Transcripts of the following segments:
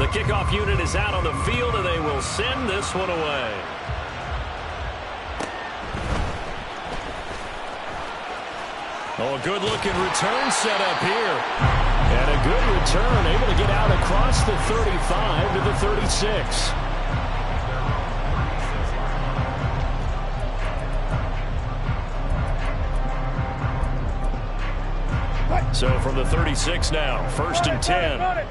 The kickoff unit is out on the field, and they will send this one away. Oh, a good-looking return set up here. And a good return, able to get out across the 35 to the 36. So from the 36 now, 1st and 10.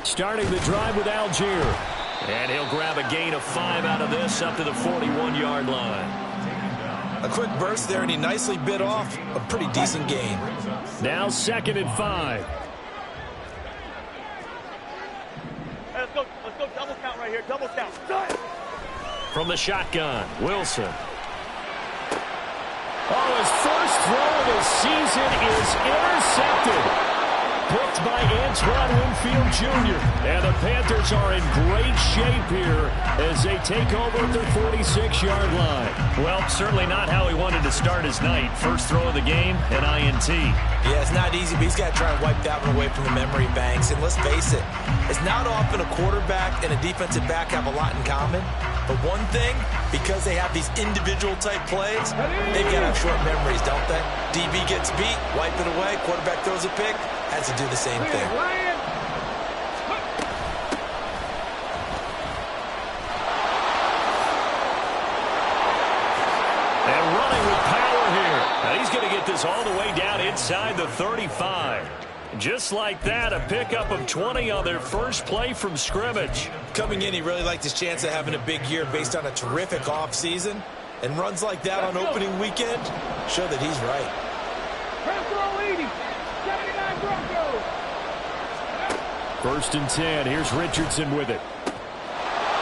Starting the drive with Algier. And he'll grab a gain of 5 out of this up to the 41-yard line. A quick burst there, and he nicely bit off a pretty decent gain. Now 2nd and 5. Hey, let's go double count right here, double count. From the shotgun, Wilson. Oh, his first throw of the season is intercepted. Picked by Antoine Winfield Jr. And the Panthers are in great shape here as they take over at their 46-yard line. Well, certainly not how he wanted to start his night. First throw of the game, an INT. Yeah, it's not easy, but he's got to try and wipe that one away from the memory banks. And let's face it, it's not often a quarterback and a defensive back have a lot in common. But one thing, because they have these individual-type plays, they've got to have short memories, don't they? DB gets beat, wipe it away, quarterback throws a pick, has to do the same thing. And running with power here. Now he's going to get this all the way down inside the 35. Just like that, a pickup of 20 on their first play from scrimmage. Coming in, he really liked his chance of having a big year based on a terrific offseason. And runs like that on opening weekend show that he's right. First and 10. Here's Richardson with it.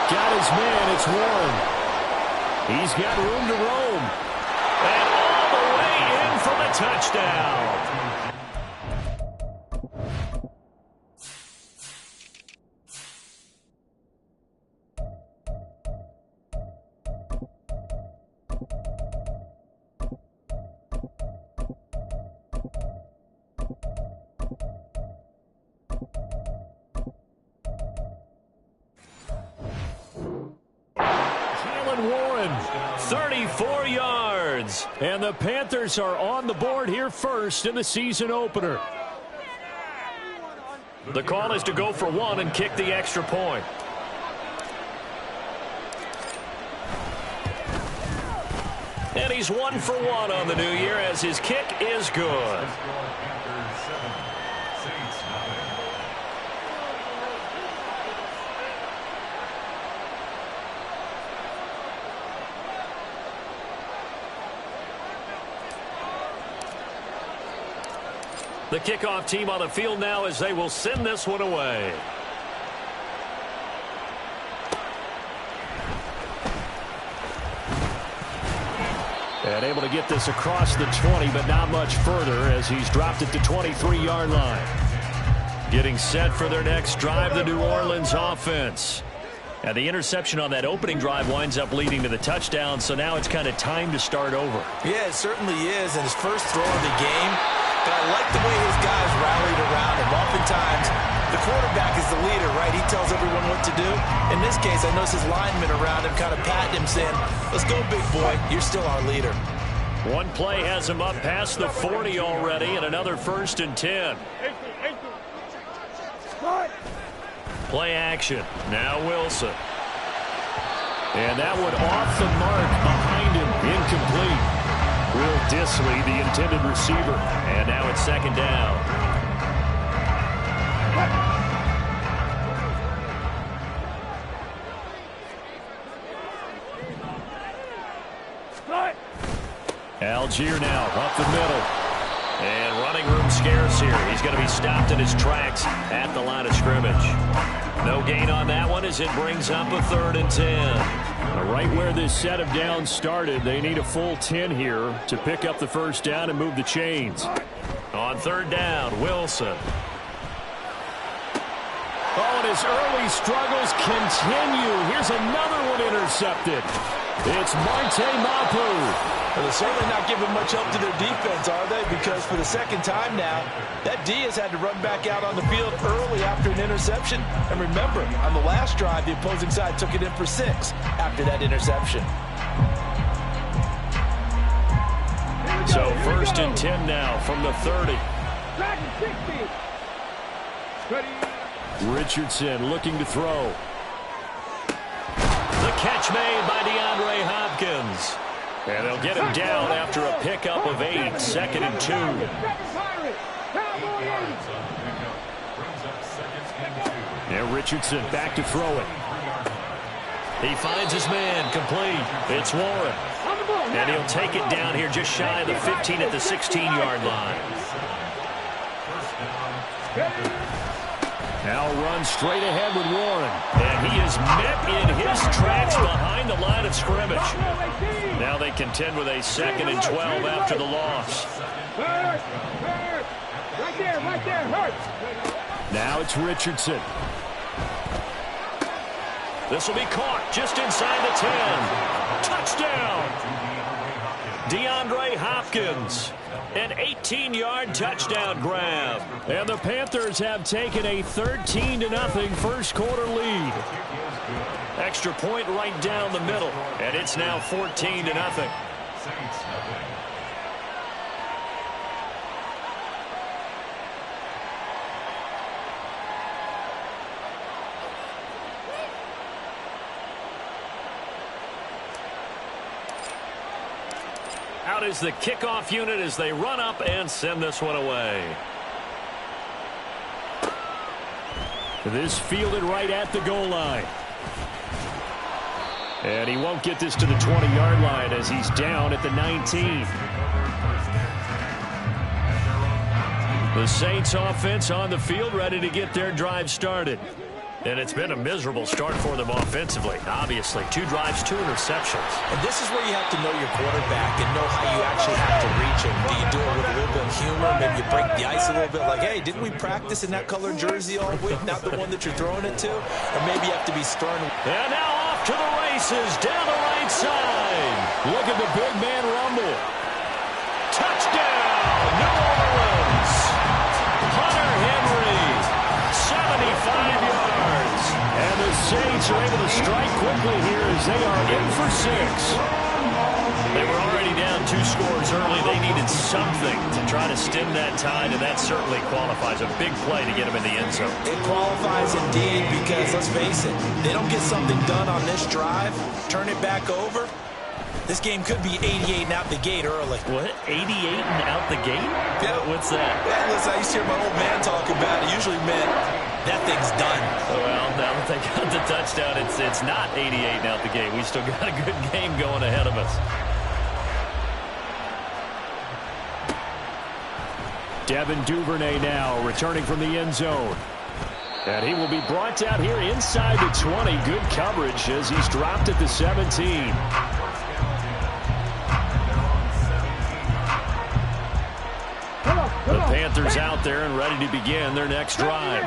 Got his man. It's Warren. He's got room to roam. And all the way in for the touchdown. Warren, 34 yards. And the Panthers are on the board here first in the season opener. The call is to go for one and kick the extra point. And he's 1 for 1 on the new year as his kick is good. The kickoff team on the field now as they will send this one away. And able to get this across the 20, but not much further as he's dropped it to 23-yard line. Getting set for their next drive, the New Orleans offense. And the interception on that opening drive winds up leading to the touchdown, so now it's kind of time to start over. Yeah, it certainly is, and his first throw of the game. But I like the way his guys rallied around him. Oftentimes, the quarterback is the leader, right? He tells everyone what to do. In this case, I noticed his linemen around him kind of patting him, saying, let's go, big boy. You're still our leader. One play has him up past the 40 already, and another 1st and 10. Play action. Now Wilson. And that one off the mark behind him. Incomplete. Will Disley, the intended receiver. And now it's 2nd down. Algier now up the middle. And running room scarce here. He's going to be stopped in his tracks at the line of scrimmage. No gain on that one as it brings up a 3rd and 10. Right where this set of downs started, they need a full 10 here to pick up the first down and move the chains. On 3rd down, Wilson. Oh, and his early struggles continue. Here's another one intercepted. It's Marte Mapu. Well, they're certainly not giving much help to their defense, are they? Because for the second time now, that D has had to run back out on the field early after an interception. And remember, on the last drive, the opposing side took it in for 6 after that interception. So 1st and 10 now from the 30. Richardson looking to throw. The catch made by DeAndre Hopkins. And they'll get him down after a pickup of 8, 2nd and 2. Now Richardson back to throw it. He finds his man, complete. It's Warren. And he'll take it down here just shy of the 15 at the 16-yard line. Now runs straight ahead with Warren. And he is met in his tracks behind the line of scrimmage. Now they contend with a 2nd and 12 after the loss. Right there, hurt. Now it's Richardson. This will be caught just inside the 10. Touchdown! DeAndre Hopkins. An 18-yard touchdown grab. And the Panthers have taken a 13-0 first quarter lead. Extra point right down the middle. And it's now 14-0. Out is the kickoff unit as they run up and send this one away. This fielded right at the goal line. And he won't get this to the 20-yard line as he's down at the 19. The Saints offense on the field ready to get their drive started. And it's been a miserable start for them offensively. Obviously, 2 drives, 2 interceptions. And this is where you have to know your quarterback and know how you actually have to reach him. Do you do it with a little bit of humor? Maybe you break the ice a little bit like, hey, didn't we practice in that color jersey all week? Not the one that you're throwing it to? Or maybe you have to be stern. And now off to the races down the right side. Look at the big man rumble. Touchdown, New Orleans. Hunter Henry, 75 yards. And the Saints are able to strike quickly here as they are in for 6. They were already down 2 scores early. They needed something to try to stem that tide, and that certainly qualifies. A big play to get them in the end zone. It qualifies indeed because, let's face it, they don't get something done on this drive, turn it back over, this game could be 88 and out the gate early. What? 88 and out the gate? Yeah. What's that? Yeah, listen, I used to hear my old man talk about it. Usually meant that thing's done. Well, now that they got the touchdown, it's not 88 and out the gate. We still got a good game going ahead of us. Devin Duvernay now returning from the end zone. And he will be brought down here inside the 20. Good coverage as he's dropped at the 17. The Panthers out there and ready to begin their next drive.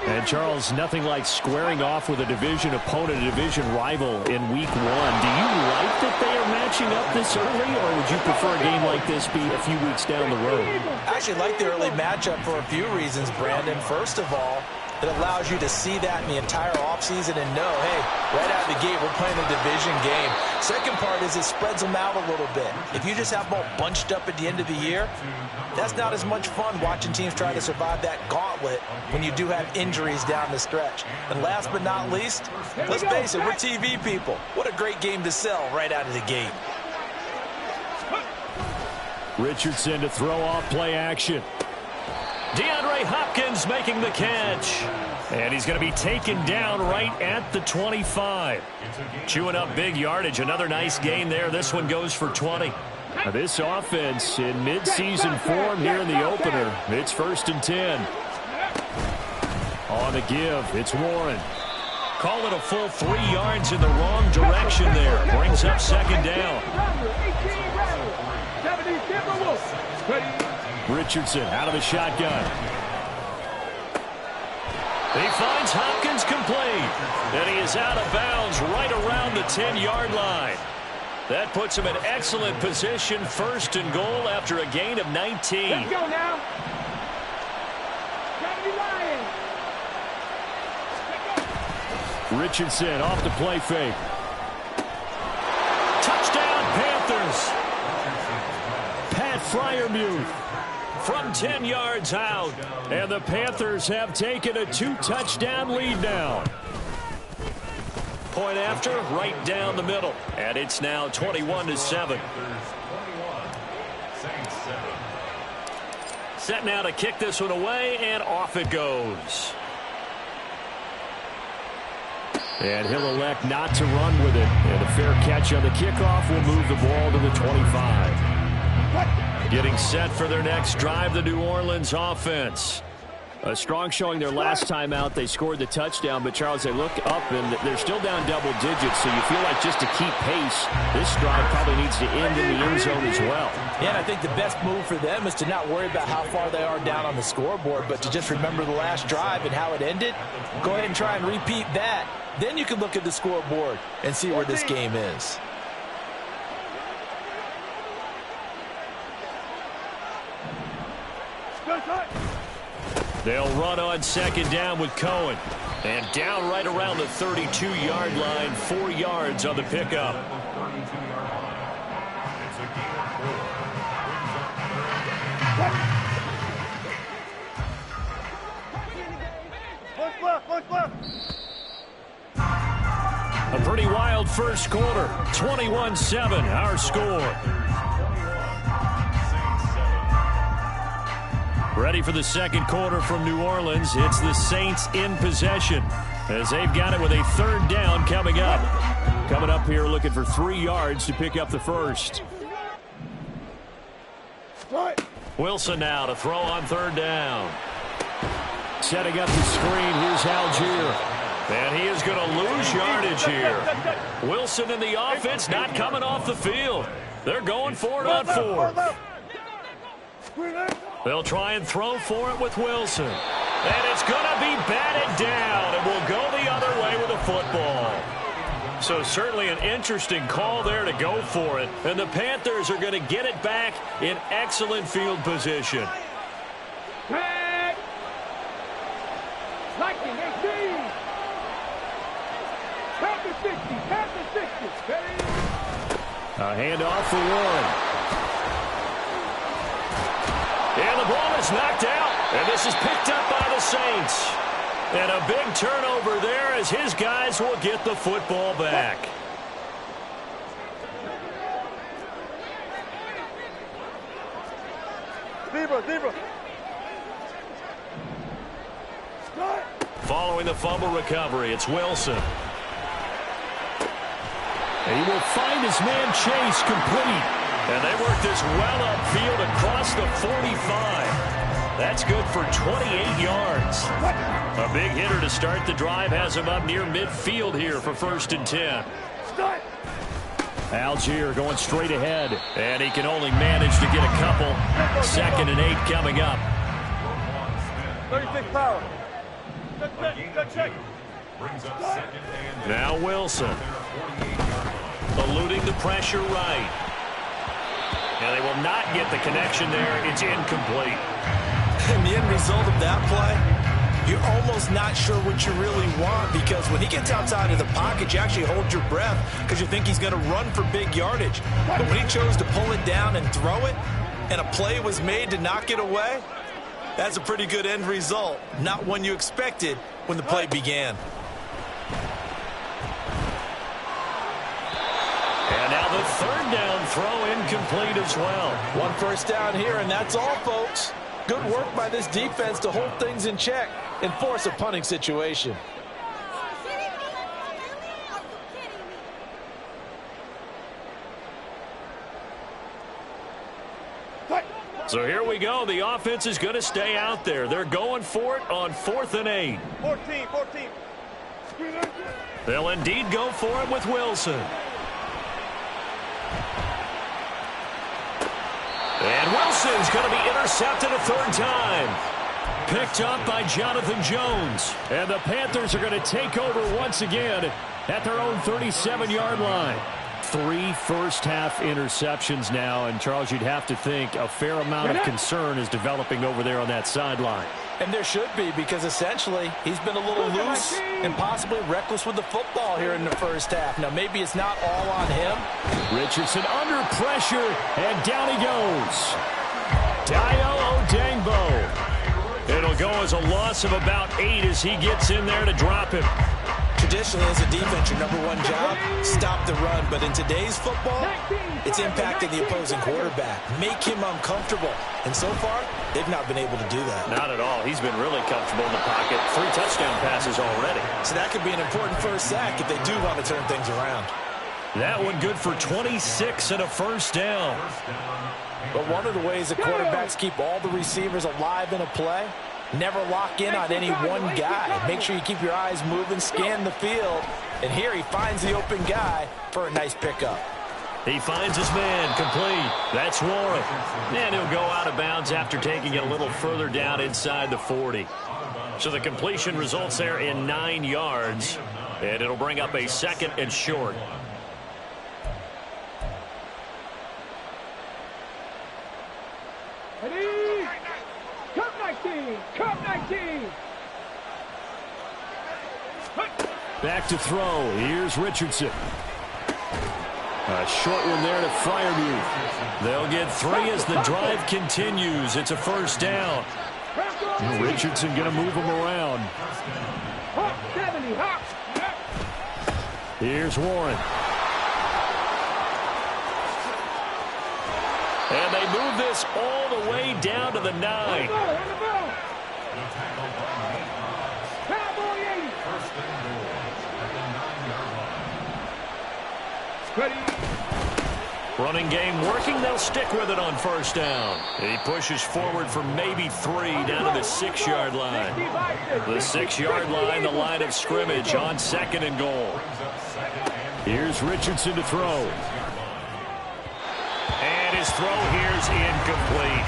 And, Charles, nothing like squaring off with a division opponent, a division rival in Week 1. Do you like that they are matching up this early, or would you prefer a game like this be a few weeks down the road? I actually like the early matchup for a few reasons, Brandon. First of all, it allows you to see that in the entire offseason and know, hey, right out of the gate, we're playing a division game. Second part is it spreads them out a little bit. If you just have them all bunched up at the end of the year, that's not as much fun watching teams try to survive that gauntlet when you do have injuries down the stretch. And last but not least, let's face it, we're TV people. What a great game to sell right out of the gate. Richardson to throw off play action. DeAndre Hopkins making the catch. And he's going to be taken down right at the 25. Chewing up big yardage. Another nice gain there. This one goes for 20. Now this offense in midseason form here in the opener. It's 1st and 10. On the give, it's Warren. Call it a full 3 yards in the wrong direction there. Brings up 2nd down. Richardson out of the shotgun. He finds Hopkins complete. And he is out of bounds right around the 10-yard line. That puts him in excellent position, 1st and goal after a gain of 19. Let's go now. Richardson off the play fake. Touchdown, Panthers. Pat Freiermuth From 10 yards out. and the Panthers have taken a 2-touchdown lead now. Point after, right down the middle. And it's now 21-7. Set now to kick this one away, and off it goes. And he'll elect not to run with it. And a fair catch on the kickoff will move the ball to the 25. Getting set for their next drive, the New Orleans offense. A strong showing their last time out. They scored the touchdown, but Charles, they look up and they're still down double digits, so you feel like just to keep pace, this drive probably needs to end in the end zone as well. Yeah, and I think the best move for them is to not worry about how far they are down on the scoreboard, but to just remember the last drive and how it ended. Go ahead and try and repeat that. Then you can look at the scoreboard and see where this game is. They'll run on 2nd down with Cohen. And down right around the 32-yard line, 4 yards on the pickup. Push left. A pretty wild first quarter. 21-7, our score. Ready for the second quarter from New Orleans. It's the Saints in possession as they've got it with a 3rd down coming up. Coming up here looking for 3 yards to pick up the first. Wilson now to throw on 3rd down. Setting up the screen, here's Algier. And he is going to lose yardage here. Wilson and the offense not coming off the field. They're going for it on 4th. They'll try and throw for it with Wilson. And it's going to be batted down, and will go the other way with the football. So certainly an interesting call there to go for it. And the Panthers are going to get it back in excellent field position. A handoff for Warren. And the ball is knocked out. And this is picked up by the Saints. And a big turnover there as his guys will get the football back. Zebra. Following the fumble recovery, it's Wilson. And he will find his man Chase complete. And they work this well upfield across the 45. That's good for 28 yards. A big hitter to start the drive has him up near midfield here for 1st and 10. Algier going straight ahead. And he can only manage to get a couple. 2nd and 8 coming up. 36 power. Check. Now Wilson. Eluding the pressure right. And they will not get the connection there. It's incomplete. And the end result of that play, you're almost not sure what you really want, because when he gets outside of the pocket, you actually hold your breath because you think he's going to run for big yardage. But when he chose to pull it down and throw it, and a play was made to knock it away, that's a pretty good end result. Not one you expected when the play began. And now the 3rd down throw incomplete as well. 1 first down here, and that's all, folks. Good work by this defense to hold things in check and force a punting situation. So here we go. The offense is going to stay out there. They're going for it on 4th and 8. 14. They'll indeed go for it with Wilson. And Wilson's going to be intercepted a 3rd time. Picked up by Jonathan Jones. And the Panthers are going to take over once again at their own 37-yard line. 3 first-half interceptions now, and Charles, you'd have to think a fair amount of concern is developing over there on that sideline. And there should be, because essentially he's been a little loose and possibly reckless with the football here in the first half. Now, maybe it's not all on him. Richardson under pressure, and down he goes. Dayo Odangbo. It'll go as a loss of about 8 as he gets in there to drop him. Traditionally, as a defense, your number one job, stop the run. But in today's football, it's impacting the opposing quarterback. Make him uncomfortable. And so far, they've not been able to do that. Not at all. He's been really comfortable in the pocket. 3 touchdown passes already. So that could be an important first sack if they do want to turn things around. That one good for 26 and a first down. But one of the ways that quarterbacks keep all the receivers alive in a play, never lock in on any one guy. Make sure you keep your eyes moving, scan the field. And here he finds the open guy for a nice pickup. He finds his man, complete. That's Warren. And he'll go out of bounds after taking it a little further down inside the 40. So the completion results there in 9 yards. And it'll bring up a 2nd and short. Ready? Cup 19! Cup 19! Back to throw. Here's Richardson. A short one there to Freiermuth. They'll get 3 as the drive continues. It's a first down. Richardson going to move him around. Hop 70, hop! Here's Warren. And they move this all the way down to the 9. Running game working. They'll stick with it on first down. He pushes forward for maybe 3 down to the 6-yard line. The 6-yard line, the line of scrimmage on 2nd and goal. Here's Richardson to throw. And his throw here's incomplete.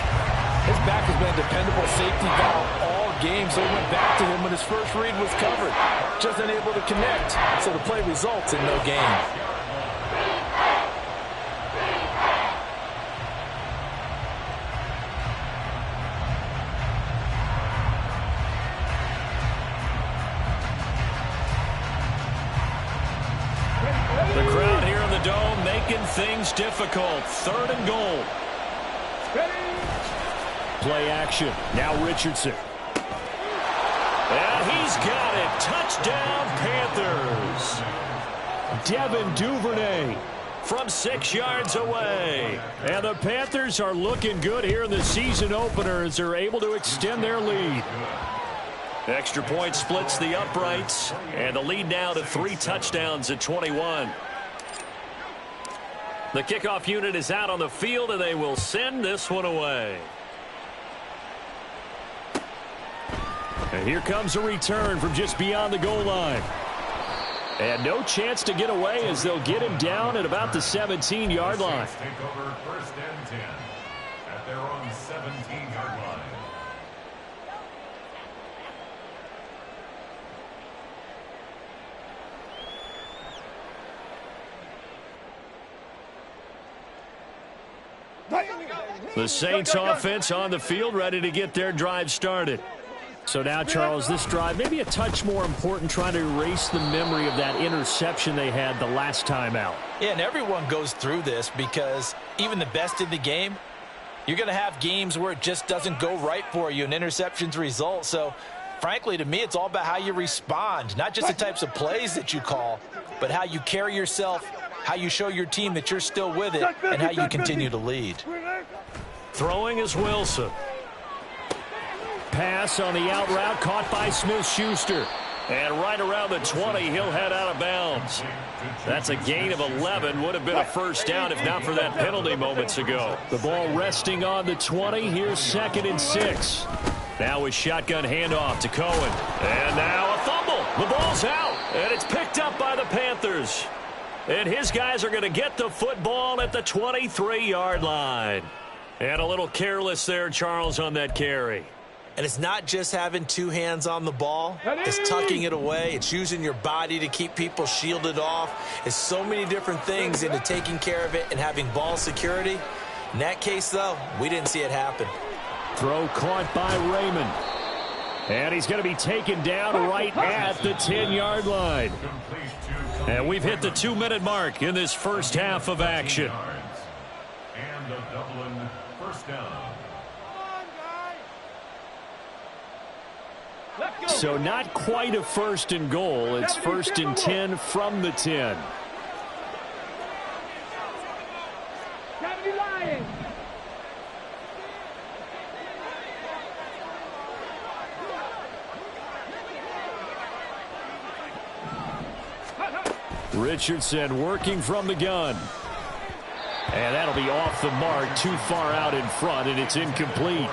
His back has been a dependable safety valve all game, so he went back to him when his first read was covered. Just unable to connect, so the play results in no gain. The crowd here in the Dome making things difficult. 3rd and goal. Play action. Now Richardson. And he's got it. Touchdown, Panthers. Devin Duvernay From 6 yards away. And the Panthers are looking good here in the season opener as they're able to extend their lead. Extra point splits the uprights. And the lead now to 3 touchdowns at 21. The kickoff unit is out on the field, and they will send this one away. And here comes a return from just beyond the goal line. And no chance to get away as they'll get him down at about the 17-yard line. Take over 1st and 10 at their own 17-yard line. The Saints offense on the field ready to get their drive started. So now, Charles, this drive maybe a touch more important, trying to erase the memory of that interception they had the last time out. Yeah, and everyone goes through this because even the best in the game, you're going to have games where it just doesn't go right for you and interceptions result. So, frankly, to me, it's all about how you respond, not just the types of plays that you call, but how you carry yourself, how you show your team that you're still with it, and how you continue to lead. Throwing is Wilson. Pass on the out route caught by Smith-Schuster. And right around the 20, he'll head out of bounds. That's a gain of 11. Would have been a first down if not for that penalty moments ago. The ball resting on the 20. Here's 2nd and 6. Now a shotgun handoff to Cohen. And now a fumble. The ball's out. And it's picked up by the Panthers. And his guys are going to get the football at the 23-yard line. And a little careless there, Charles, on that carry. And it's not just having two hands on the ball. It's tucking it away. It's using your body to keep people shielded off. It's so many different things into taking care of it and having ball security. In that case, though, we didn't see it happen. Throw caught by Raymond. And he's going to be taken down right at the 10-yard line. And we've hit the 2-minute mark in this first half of action. And a Dublin first down. So not quite a first and goal. It's first and 10 from the 10. 70 Lions. Richardson working from the gun. And that'll be off the mark, too far out in front, and it's incomplete.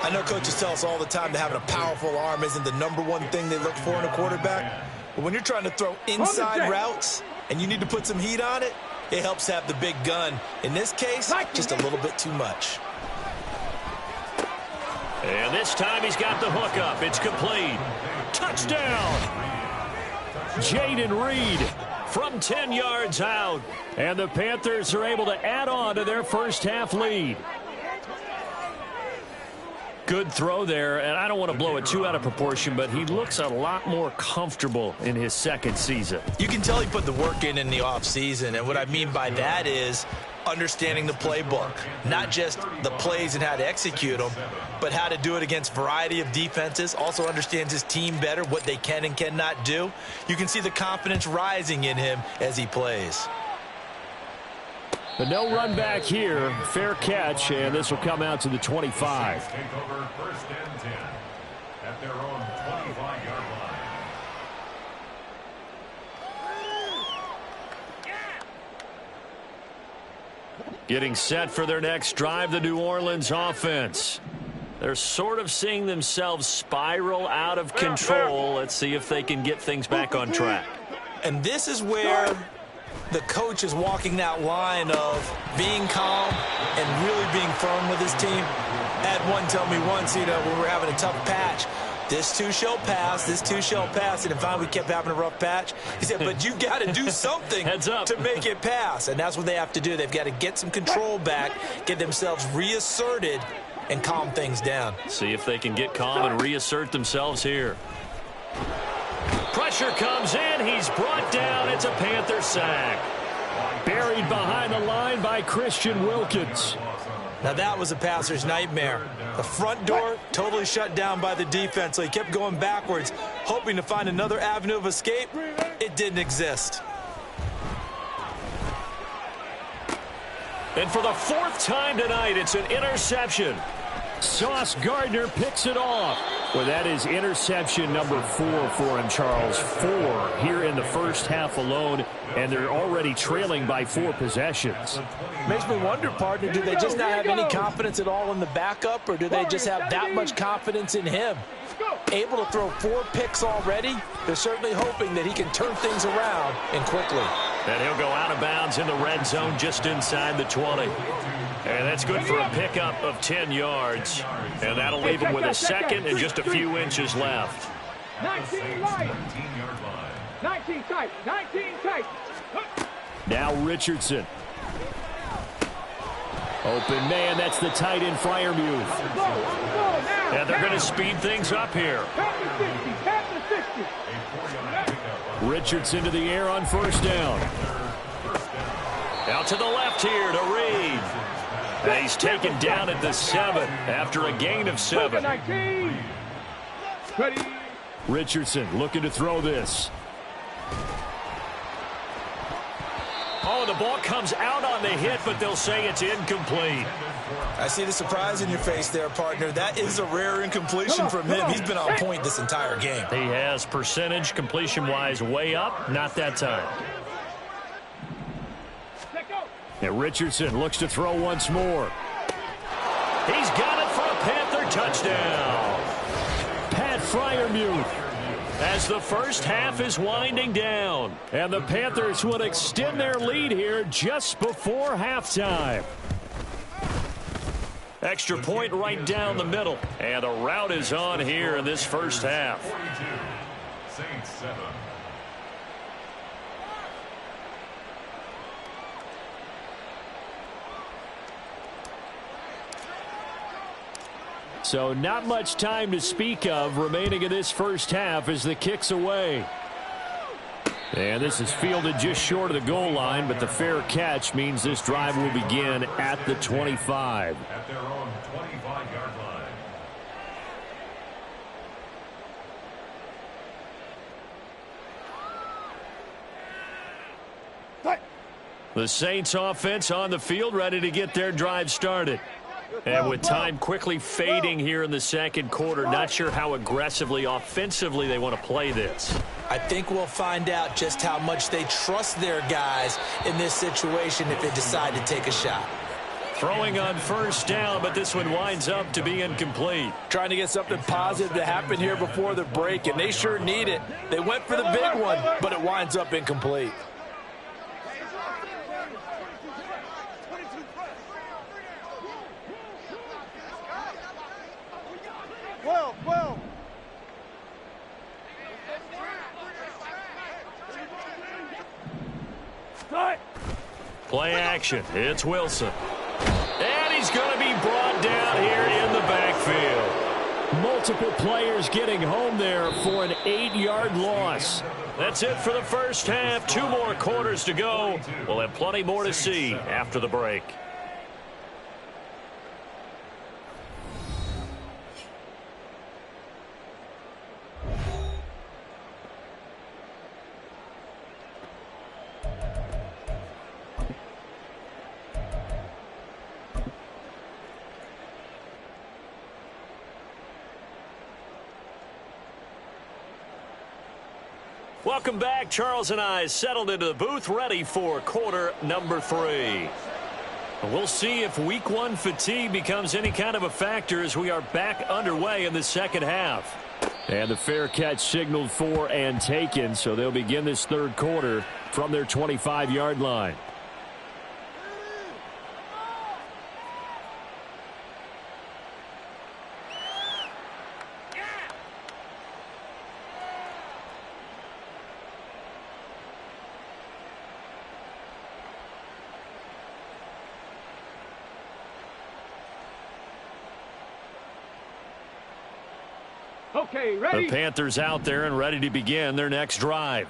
I know coaches tell us all the time that having a powerful arm isn't the #1 thing they look for in a quarterback. But when you're trying to throw inside routes and you need to put some heat on it, it helps to have the big gun. In this case, just a little bit too much. And this time he's got the hook up. It's complete. Touchdown! Jaden Reed from 10 yards out. And the Panthers are able to add on to their first half lead. Good throw there, and I don't want to blow it too out of proportion, but he looks a lot more comfortable in his second season. You can tell he put the work in the offseason, and what I mean by that is understanding the playbook. Not just the plays and how to execute them, but how to do it against a variety of defenses. Also understands his team better, what they can and cannot do. You can see the confidence rising in him as he plays. But no run back here. Fair catch, and this will come out to the 25. Take over first and 10 at their own 25-yard line. Getting set for their next drive, the New Orleans offense. They're sort of seeing themselves spiral out of control. Let's see if they can get things back on track. And this is where the coach is walking that line of being calm and really being firm with his team. Had one tell me once, when we were having a tough patch, this too shall pass, this too shall pass. And finally we kept having a rough patch. He said, but you got to do something to make it pass. And that's what they have to do. They've got to get some control back, get themselves reasserted, and calm things down. See if they can get calm and reassert themselves here. Pressure comes in. He's brought down. It's a Panther sack. Buried behind the line by Christian Wilkins. Now that was a passer's nightmare. The front door totally shut down by the defense, so he kept going backwards, hoping to find another avenue of escape. It didn't exist. And for the 4th time tonight, it's an interception. Sauce Gardner picks it off. Well, that is interception number 4 for him, Charles. 4 here in the first half alone, and they're already trailing by 4 possessions. Makes me wonder, partner, do they just not have any confidence at all in the backup, or do they just have that much confidence in him? Able to throw 4 picks already, they're certainly hoping that he can turn things around and quickly. And he'll go out of bounds in the red zone just inside the 20. And that's good for a pickup of 10 yards. And that'll leave him with a second and just a few inches left. 19 Lions. 19 tight. 19 tight. Now Richardson. Open man, that's the tight end Freiermuth. And they're going to speed things up here. Richardson to the air on first down. Out to the left here to Reed. And he's taken down at the 7 after a gain of 7. Richardson looking to throw this. Oh, the ball comes out on the hit, but they'll say it's incomplete. I see the surprise in your face there, partner. That is a rare incompletion from him. He's been on point this entire game. He has percentage completion-wise way up. Not that time. And Richardson looks to throw once more. He's got it for a Panther touchdown. Pat Freiermuth. As the first half is winding down. And the Panthers will extend their lead here just before halftime. Extra point right down the middle. And a rout is on here in this first half. 42, Saints 7. So not much time to speak of remaining in this first half as the kick's away. And this is fielded just short of the goal line, but the fair catch means this drive will begin at the 25. At their own 25-yard line. The Saints offense on the field, ready to get their drive started. And with time quickly fading here in the second quarter, not sure how aggressively, offensively they want to play this. I think we'll find out just how much they trust their guys in this situation if they decide to take a shot. Throwing on first down, but this one winds up to be incomplete. Trying to get something positive to happen here before the break, and they sure need it. They went for the big one, but it winds up incomplete. Play action. It's Wilson. And he's going to be brought down here in the backfield. Multiple players getting home there for an 8-yard loss. That's it for the first half. 2 more quarters to go. We'll have plenty more to see after the break. Welcome back. Charles and I settled into the booth, ready for quarter number 3. We'll see if week 1 fatigue becomes any kind of a factor as we are back underway in the second half. And the fair catch signaled for and taken, so they'll begin this third quarter from their 25-yard line. Okay, ready? The Panthers out there and ready to begin their next drive.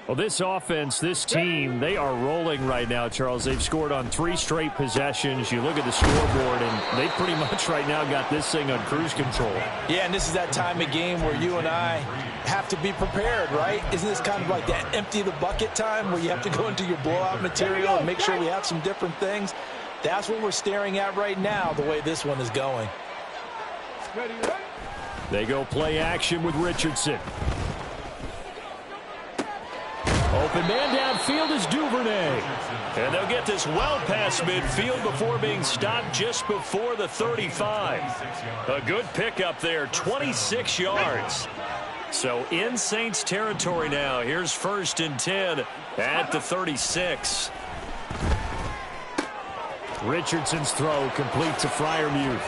Well, this offense, this team, they are rolling right now, Charles. They've scored on 3 straight possessions. You look at the scoreboard, and they pretty much right now got this thing on cruise control. Yeah, and this is that time of game where you and I have to be prepared, right? Isn't this kind of like that empty the bucket time where you have to go into your blowout material and make sure we have some different things? That's what we're staring at right now, the way this one is going. Ready? They go play action with Richardson. Open man downfield is Duvernay. And they'll get this well past midfield before being stopped just before the 35. A good pickup there, 26 yards. So in Saints territory now. Here's 1st and 10 at the 36. Richardson's throw complete to Freiermuth.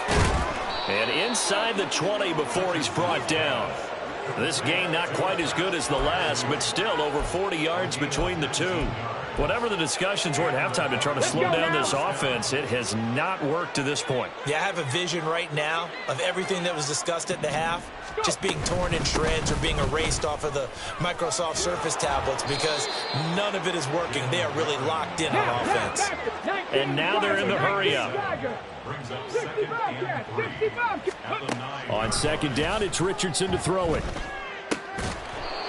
And inside the 20 before he's brought down. This game not quite as good as the last, but still over 40 yards between the two. Whatever the discussions were at halftime to try to slow down this offense, it has not worked to this point. Yeah, I have a vision right now of everything that was discussed at the half just being torn in shreds or being erased off of the Microsoft Surface tablets because none of it is working. They are really locked in on offense. And now they're in the hurry-up. Brings up 2nd and 3 at the 9. On 2nd down, it's Richardson to throw it.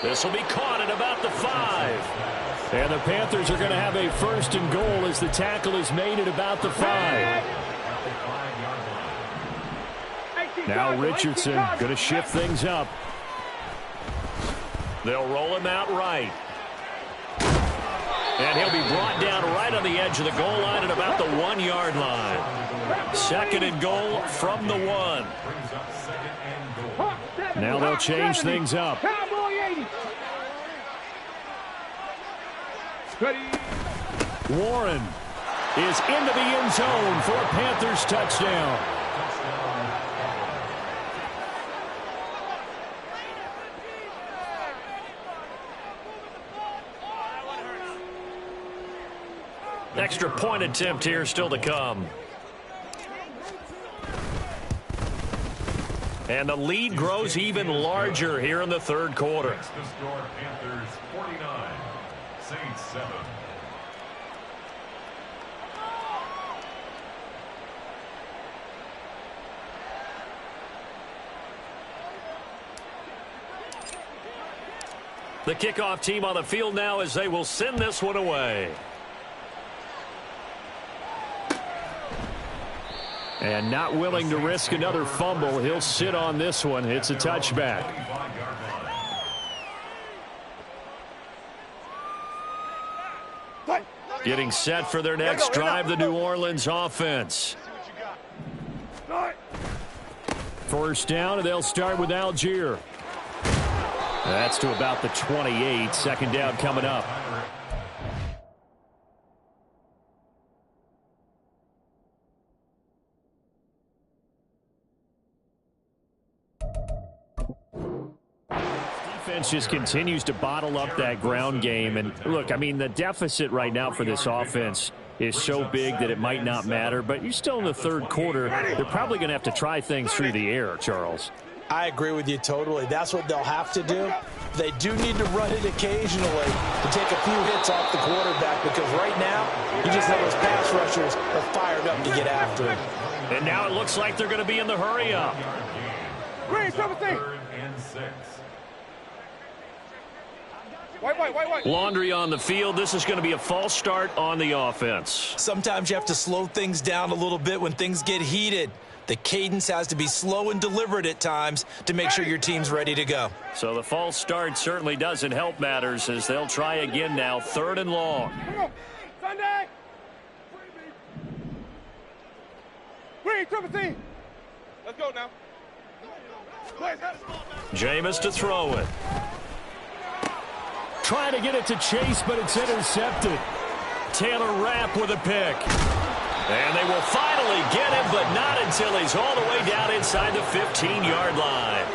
This will be caught at about the 5. And the Panthers are going to have a 1st and goal as the tackle is made at about the 5. Now Richardson going to shift things up. They'll roll him out right. And he'll be brought down right on the edge of the goal line at about the 1-yard line. 2nd and goal from the 1. Now they'll change things up. Warren is into the end zone for a Panthers touchdown. Extra point attempt here still to come. And the lead grows even larger here in the third quarter. Next to score, Panthers 49, Saints 7. The kickoff team on the field now as they will send this one away. And not willing to risk another fumble. He'll sit on this one. It's a touchback. Getting set for their next drive, the New Orleans offense. First down, and they'll start with Algier. That's to about the 28. Second down coming up. Defense just continues to bottle up that ground game. And look, I mean, the deficit right now for this offense is so big that it might not matter. But you're still in the third quarter. They're probably going to have to try things through the air, Charles. I agree with you totally. That's what they'll have to do. They do need to run it occasionally to take a few hits off the quarterback, because right now, you just know those pass rushers are fired up to get after him. And now it looks like they're going to be in the hurry up. Green, 17. White. Laundry on the field. This is going to be a false start on the offense. Sometimes you have to slow things down a little bit when things get heated. The cadence has to be slow and deliberate at times to make sure your team's ready to go. So the false start certainly doesn't help matters as they'll try again now. Third and long. Sunday. Green, 17. Let's go now. Jameis to throw it. Trying to get it to Chase, but it's intercepted. Taylor Rapp with a pick. And they will finally get him, but not until he's all the way down inside the 15-yard line.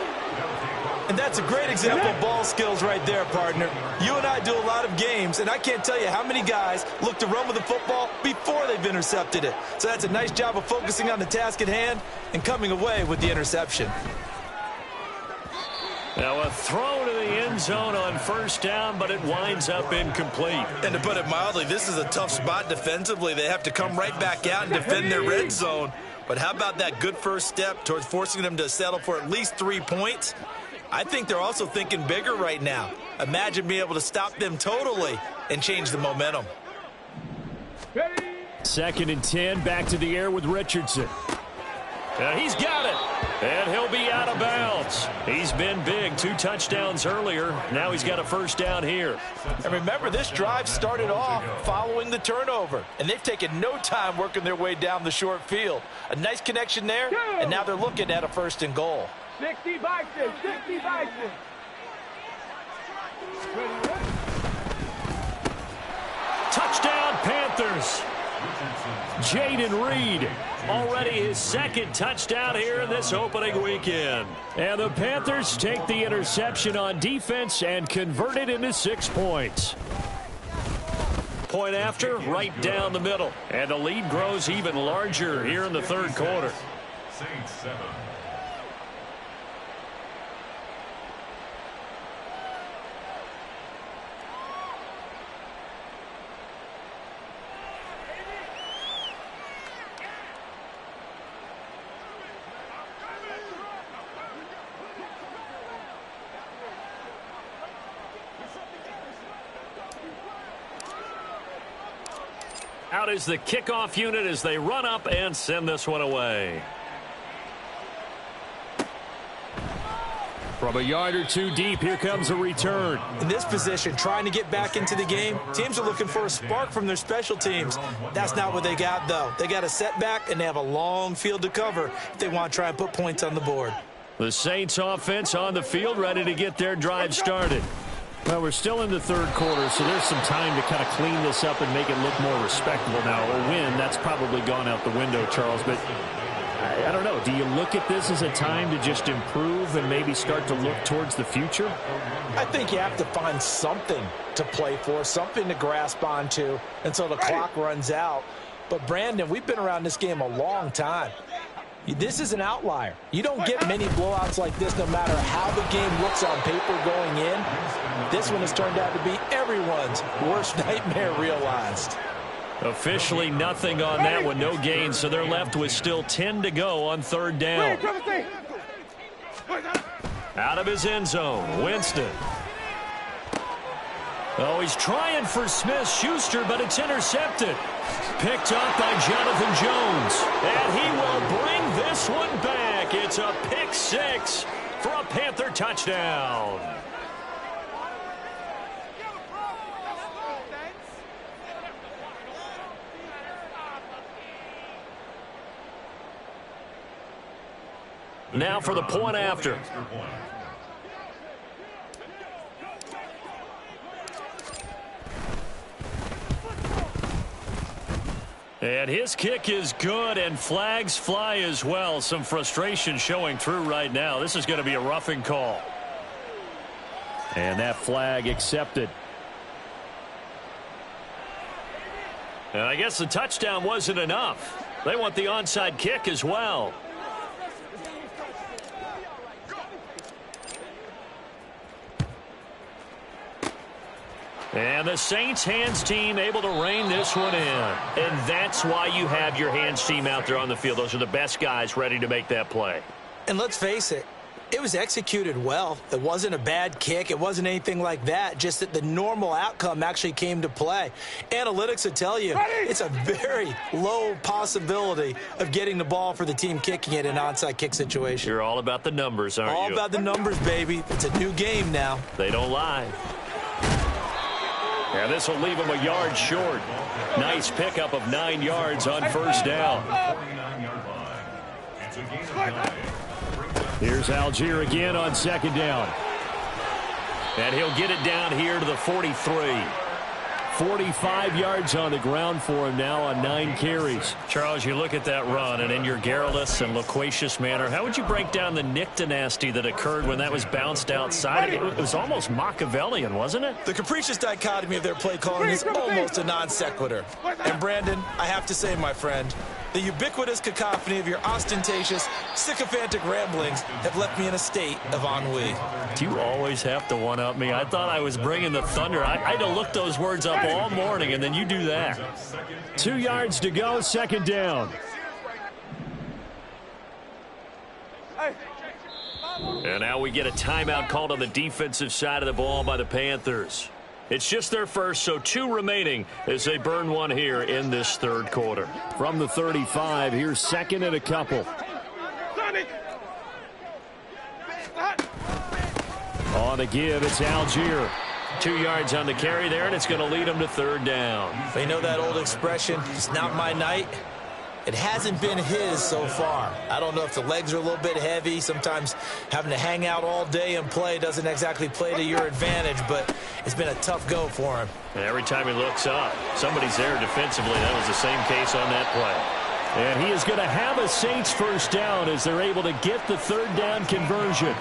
And that's a great example of ball skills right there, partner. You and I do a lot of games, and I can't tell you how many guys look to run with the football before they've intercepted it. So that's a nice job of focusing on the task at hand and coming away with the interception. Now a throw to the end zone on first down, but it winds up incomplete. And to put it mildly, this is a tough spot defensively. They have to come right back out and defend their red zone. But how about that good first step towards forcing them to settle for at least 3 points? I think they're also thinking bigger right now. Imagine being able to stop them totally and change the momentum. Second and 10, back to the air with Richardson. He's got it, and he'll be out of bounds. He's been big, 2 touchdowns earlier. Now he's got a first down here. And remember, this drive started off following the turnover, and they've taken no time working their way down the short field. A nice connection there, and now they're looking at a first and goal. 60 Bison, 60 Bison. Touchdown, Panthers. Jaden Reed, already his second touchdown here in this opening weekend. And the Panthers take the interception on defense and convert it into 6 points. Point after, right down the middle. And the lead grows even larger here in the third quarter. Saints 7. Out is the kickoff unit as they run up and send this one away. From a yard or 2 deep, here comes a return. In this position, trying to get back into the game, teams are looking for a spark from their special teams. That's not what they got, though. They got a setback, and they have a long field to cover if they want to try and put points on the board. The Saints offense on the field, ready to get their drive started. Well, we're still in the third quarter, so there's some time to kind of clean this up and make it look more respectable. Now, a win, that's probably gone out the window, Charles, but I don't know. Do you look at this as a time to just improve and maybe start to look towards the future? I think you have to find something to play for, something to grasp onto until the clock runs out. But, Brandon, we've been around this game a long time. This is an outlier. You don't get many blowouts like this no matter how the game looks on paper going in. This one has turned out to be everyone's worst nightmare realized. Officially nothing on that one, no gain, so they're left with still 10 to go on third down. Out of his end zone, Winston. Oh, he's trying for Smith-Schuster, but it's intercepted. Picked up by Jonathan Jones. And he will bring this one back. It's a pick six for a Panther touchdown. Now for the point after. And his kick is good, and flags fly as well. Some frustration showing through right now. This is going to be a roughing call. And that flag accepted. And I guess the touchdown wasn't enough. They want the onside kick as well. And the Saints hands team able to rein this one in. And that's why you have your hands team out there on the field. Those are the best guys ready to make that play. And let's face it, it was executed well. It wasn't a bad kick. It wasn't anything like that. Just that the normal outcome actually came to play. Analytics will tell you it's a very low possibility of getting the ball for the team kicking it in an onside kick situation. You're all about the numbers, aren't you? All about the numbers, baby. It's a new game now. They don't lie. And this will leave him a yard short. Nice pickup of 9 yards on first down. Here's Algier again on second down. And he'll get it down here to the 43. 45 yards on the ground for him now on 9 carries. Charles, you look at that run, and in your garrulous and loquacious manner, how would you break down the Nick Dynasty that occurred when that was bounced outside? It was almost Machiavellian, wasn't it? The capricious dichotomy of their play calling is almost a non sequitur. And, Brandon, I have to say, my friend, the ubiquitous cacophony of your ostentatious, sycophantic ramblings have left me in a state of ennui. You always have to one-up me. I thought I was bringing the thunder. I had to look those words up all morning, and then you do that. 2 yards to go, second down. And now we get a timeout called on the defensive side of the ball by the Panthers. It's just their first, so 2 remaining as they burn one here in this third quarter. From the 35, here's second and a couple. On the give, it's Algier. 2 yards on the carry there, and it's going to lead them to third down. You know that old expression, it's not my night? It hasn't been his so far. I don't know if the legs are a little bit heavy. Sometimes having to hang out all day and play doesn't exactly play to your advantage, but it's been a tough go for him. And every time he looks up, somebody's there defensively. That was the same case on that play. And he is going to have a Saints first down as they're able to get the third down conversion.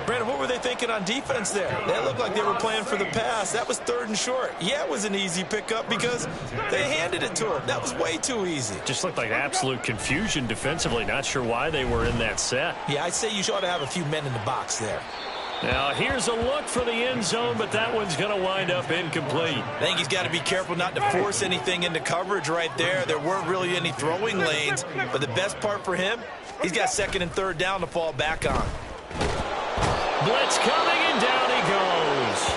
Brandon, what were they thinking on defense there? That looked like they were playing for the pass. That was third and short. Yeah, it was an easy pickup because they handed it to him. That was way too easy. Just looked like absolute confusion defensively. Not sure why they were in that set. Yeah, I'd say you ought to have a few men in the box there. Now, here's a look for the end zone, but that one's going to wind up incomplete. I think he's got to be careful not to force anything into coverage right there. There weren't really any throwing lanes, but the best part for him, he's got second and third down to fall back on. Blitz coming, and down he goes.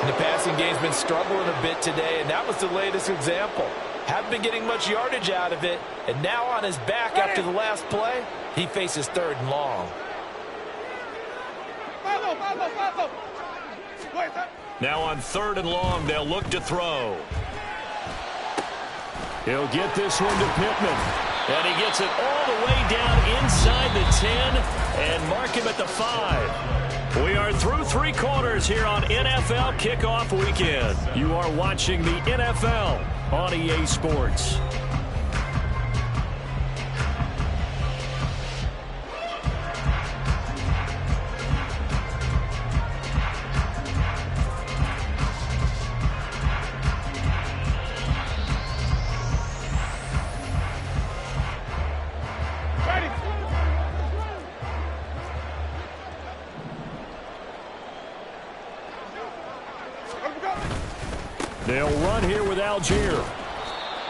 And the passing game's been struggling a bit today, and that was the latest example. Haven't been getting much yardage out of it, and now on his back after the last play, he faces third and long. Now on third and long, they'll look to throw. He'll get this one to Pittman. And he gets it all the way down inside the 10 and mark him at the 5. We are through 3 quarters here on NFL Kickoff Weekend. You are watching the NFL on EA Sports. They'll run here with Algier.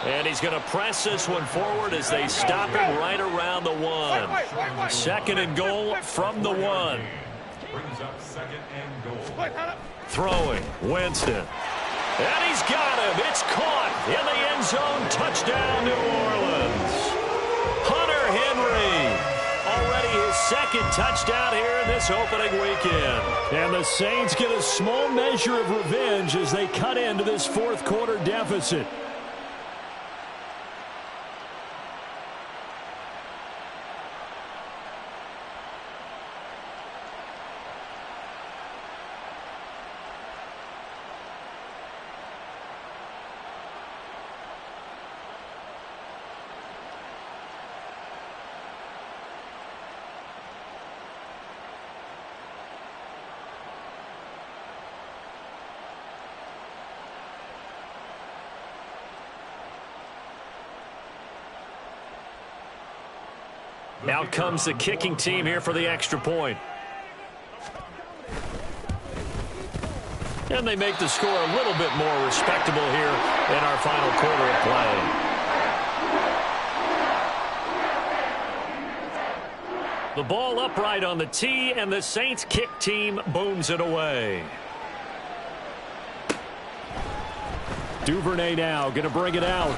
And he's going to press this one forward as they stop him right around the 1. 2nd and goal from the 1. Brings up 2nd and goal. Throwing, Winston. And he's got him. It's caught in the end zone. Touchdown, New Orleans. Hunter Henry. Already his 2nd touchdown here in this opening weekend. And the Saints get a small measure of revenge as they cut into this 4th quarter deficit. Out comes the kicking team here for the extra point. And they make the score a little bit more respectable here in our final quarter of play. The ball upright on the tee, and the Saints kick team booms it away. Duvernay now going to bring it out.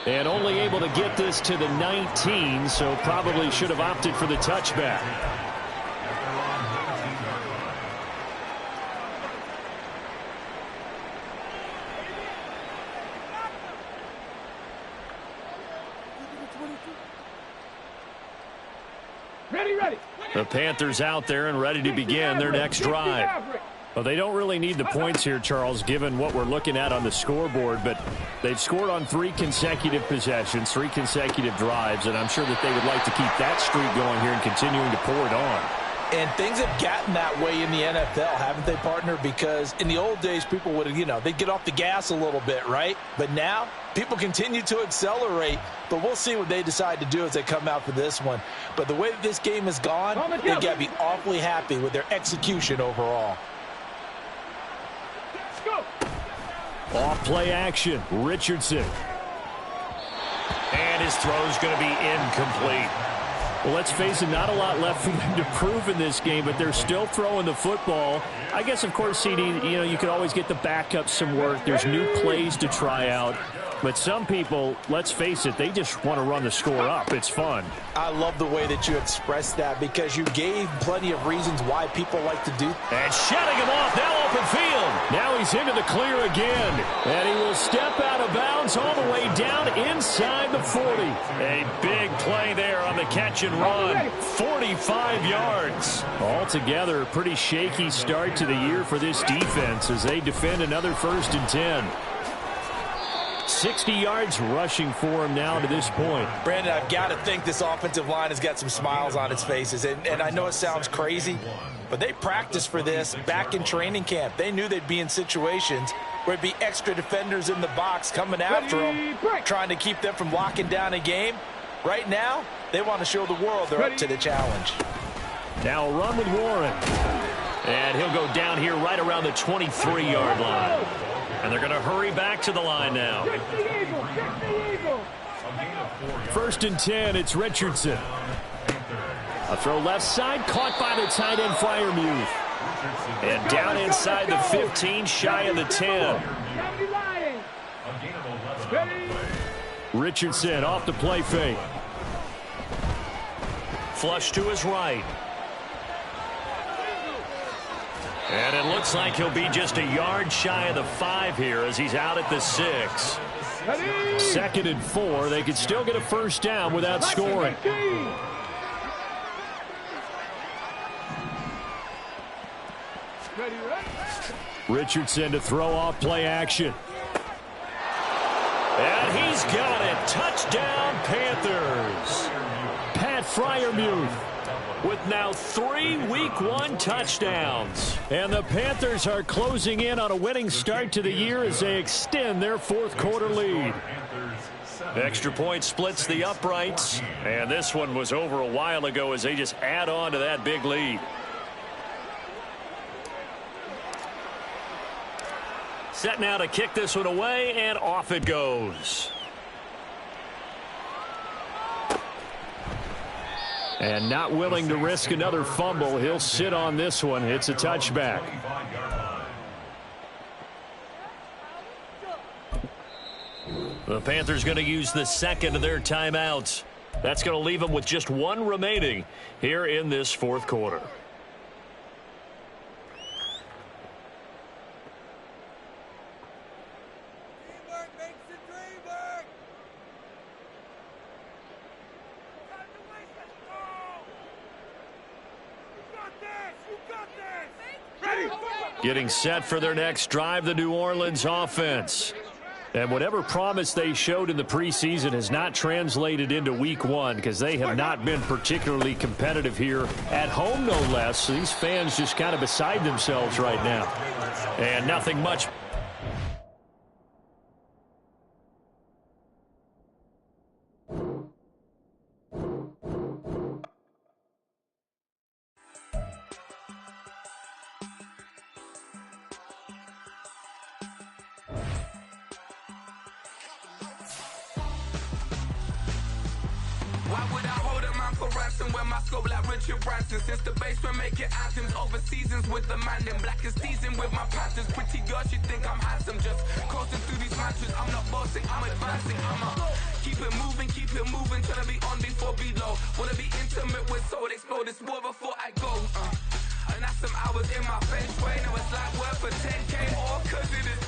And only able to get this to the 19, so probably should have opted for the touchback. Ready. The Panthers out there and ready to begin their next drive. Well, they don't really need the points here, Charles, given what we're looking at on the scoreboard, but they've scored on 3 consecutive possessions, 3 consecutive drives, and I'm sure that they would like to keep that streak going here and continuing to pour it on. And things have gotten that way in the NFL, haven't they, partner? Because in the old days, people would, they'd get off the gas a little bit, right? But now, people continue to accelerate, but we'll see what they decide to do as they come out for this one. But the way that this game has gone, they got to be awfully happy with their execution overall. Off play action, Richardson. And his throw's going to be incomplete. Well, let's face it, not a lot left for them to prove in this game, but they're still throwing the football. I guess, of course, CD, you could always get the backup some work. There's new plays to try out. But some people, let's face it, they just want to run the score up. It's fun. I love the way that you expressed that because you gave plenty of reasons why people like to do. And shutting him off, now open field. Now he's into the clear again. And he will step out of bounds all the way down inside the 40. A big play there on the catch and run. 45 yards. Altogether, a pretty shaky start to the year for this defense as they defend another 1st and 10. 60 yards rushing for him now to this point. Brandon, I've got to think this offensive line has got some smiles on its faces. And I know it sounds crazy, but they practiced for this back in training camp. They knew they'd be in situations where it'd be extra defenders in the box coming after them, trying to keep them from locking down a game. Right now, they want to show the world they're up to the challenge. Now a run with Warren. And he'll go down here right around the 23-yard line. And they're going to hurry back to the line now. 1st and 10, it's Richardson. A throw left side, caught by the tight end, Freiermuth. And down inside the 15, shy of the 10. Richardson off the play fake. Flush to his right. And it looks like he'll be just a yard shy of the 5 here as he's out at the 6. 2nd and 4. They could still get a 1st down without scoring. Richardson to throw off play action. And he's got it. Touchdown, Panthers. Pat Freiermuth with now 3 Week 1 touchdowns. And the Panthers are closing in on a winning start to the year as they extend their 4th quarter lead. Extra point splits the uprights. And this one was over a while ago as they just add on to that big lead. Set now to kick this one away, and off it goes. And not willing to risk another fumble. He'll sit on this one. It's a touchback. The Panthers going to use the second of their timeouts. That's going to leave them with just one remaining here in this fourth quarter. Getting set for their next drive, the New Orleans offense. And whatever promise they showed in the preseason has not translated into week one because they have not been particularly competitive here at home, no less. So these fans just kind of beside themselves right now. And nothing much. Why would I hold a man for ransom when my scope like Richard Branson? Since the basement making anthems over seasons with the man in black is seasoned with my Panthers. Pretty girl, she think I'm handsome. Just coasting through these mantras. I'm not bossing, I'm advancing. Keep it moving, trying to be on before below. Wanna be intimate with soul, explode this war before I go. And that's some hours in my feng shui. Now it's like work for 10K all cause it is.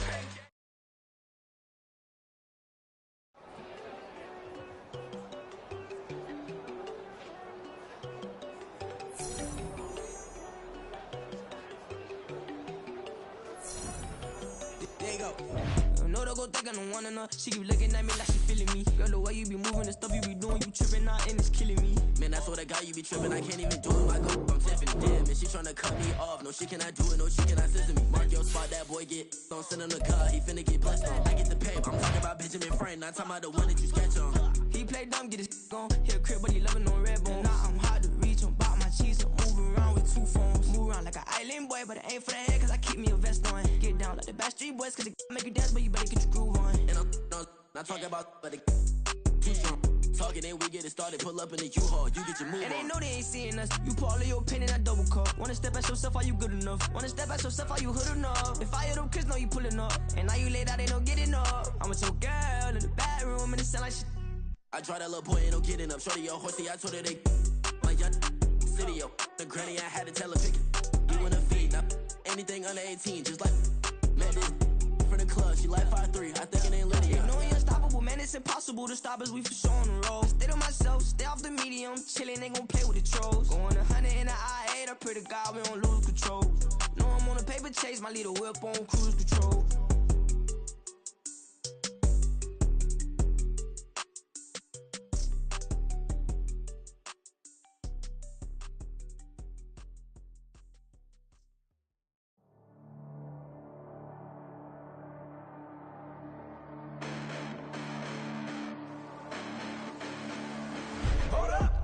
She keep looking at me like she feeling me. Girl, the way you be moving, the stuff you be doing, you tripping out and it's killing me. Man, I swear to God, you be tripping, I can't even do it. My girl, I'm Tiffany. Damn, and she tryna cut me off. No, she cannot do it, no, she cannot scissor me. Mark your spot, that boy get don't send him the car, he finna get blessed on. I get the pay, I'm talking about Benjamin Frank, not talking about the one that you sketch on. He play dumb, get his on. Hit a crib, but he loving on red bone. Now I'm hard to reach, I'm bout my cheese, I'm moving around with two phones. Move around like an island boy, but it ain't for the head, cause I keep me a vest on. Get down like the Backstreet Boys, cause it make you dance, but you better get your groove on. And I'm not talking about, but it too strong. Talking and we get it started, pull up in the U-Haul, you get your move on. And they know they ain't seeing us, you put all of your pen in that double cup. Wanna step at yourself, are you good enough? Wanna step at yourself, are you hood enough? If I hear them kids, know you pulling up. And now you laid out, they don't get enough. I'm with your girl in the bedroom, and it sound like shit. I try that little boy, ain't no getting up. Shorty, your horsey, I told her they my young city, yo. The granny, I had to tell her pick it. You in the feed, now anything under 18, just like man, this from the club, she like 5'3", I think it ain't Lydia. You know you're unstoppable, man, it's impossible to stop us, we for sure on the road. Stay to myself, stay off the medium, chillin', they gon' play with the trolls. Going 100 in the I-8, I pray to God we don't lose control. Know I'm on a paper chase, my little whip on cruise control.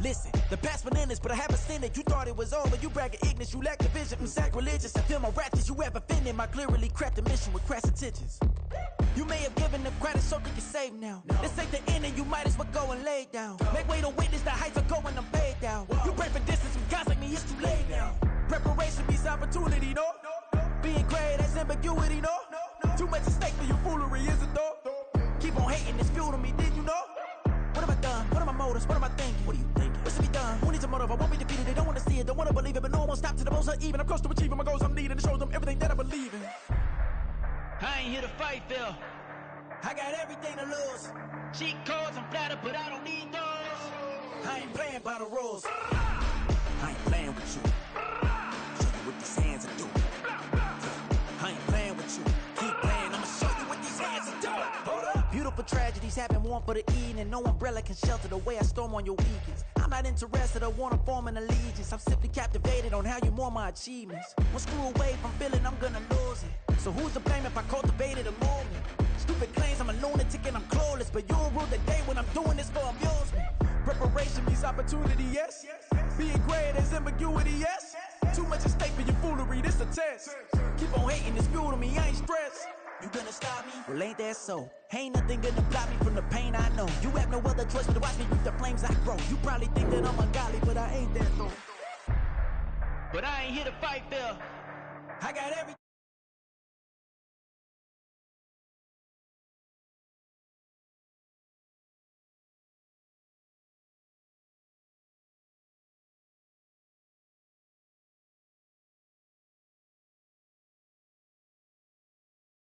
Listen, the past bananas, but I haven't seen it. You thought it was over, you bragging ignorance, you lack the vision. I'm sacrilegious, I feel my ratchets, you ever offended my clearly crafted mission with crass intentions. You may have given them credit so they can save now. This ain't the end and you might as well go and lay down. Make way to witness the heights are going, I'm paid down. You pray for distance from guys like me, it's too late now. Preparation means opportunity, no? Being great, that's ambiguity, no? Too much at stake for your foolery, is it though? Keep on hating, it's fuel to me, did you know? What have I done? What are my motives? What am I thinking? What are you thinking? What's to be done? Who needs a motive? I won't be defeated. They don't want to see it, don't want to believe it, but no one will stop to the most uneven. I'm close to achieving my goals. I'm needing to show them everything that I believe in. I ain't here to fight, Phil. I got everything to lose. Cheat codes, I'm flattered, but I don't need those. I ain't playing by the rules. I ain't playing with you. Show you what these hands are doing. I ain't playing with you. Keep playing, I'ma show you what these hands are doing. Hold up. Beautiful tragedies happen, one for the evening. No umbrella can shelter the way I storm on your weekends. I'm not interested, I wanna form an allegiance. I'm simply captivated on how you more my achievements. One screw away from feeling I'm gonna lose it. So who's to blame if I cultivated a movement? Stupid claims I'm a lunatic and I'm clueless, but you'll rule the day when I'm doing this for amusement. Preparation means opportunity, yes. Being great is ambiguity, yes. Too much at stake for your foolery, this a test. Keep on hating, it's fuel to me, I ain't stressed. You gonna stop me? Well, ain't that so? Ain't nothing gonna block me from the pain I know. You have no other choice but to watch me reap the flames I grow. You probably think that I'm ungodly, but I ain't that though. But I ain't here to fight fair. I got everything.